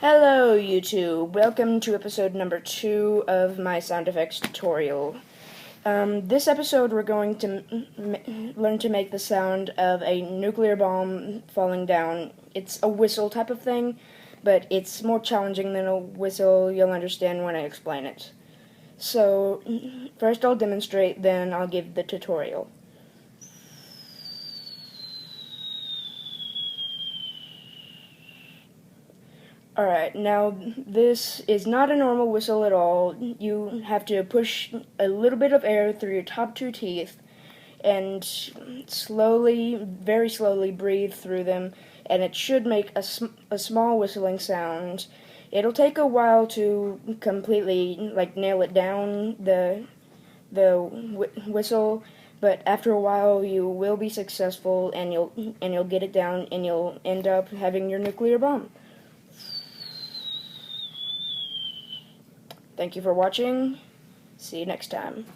Hello YouTube, welcome to episode number 2 of my sound effects tutorial. This episode we're going to learn to make the sound of a nuclear bomb falling down. It's a whistle type of thing, but it's more challenging than a whistle. You'll understand when I explain it. So, first I'll demonstrate, then I'll give the tutorial. Alright, now this is not a normal whistle at all. You have to push a little bit of air through your top two teeth and slowly, very slowly breathe through them, and it should make a small whistling sound. It'll take a while to completely nail it down, the whistle, but after a while you will be successful and you'll get it down and you'll end up having your nuclear bomb. Thank you for watching. See you next time.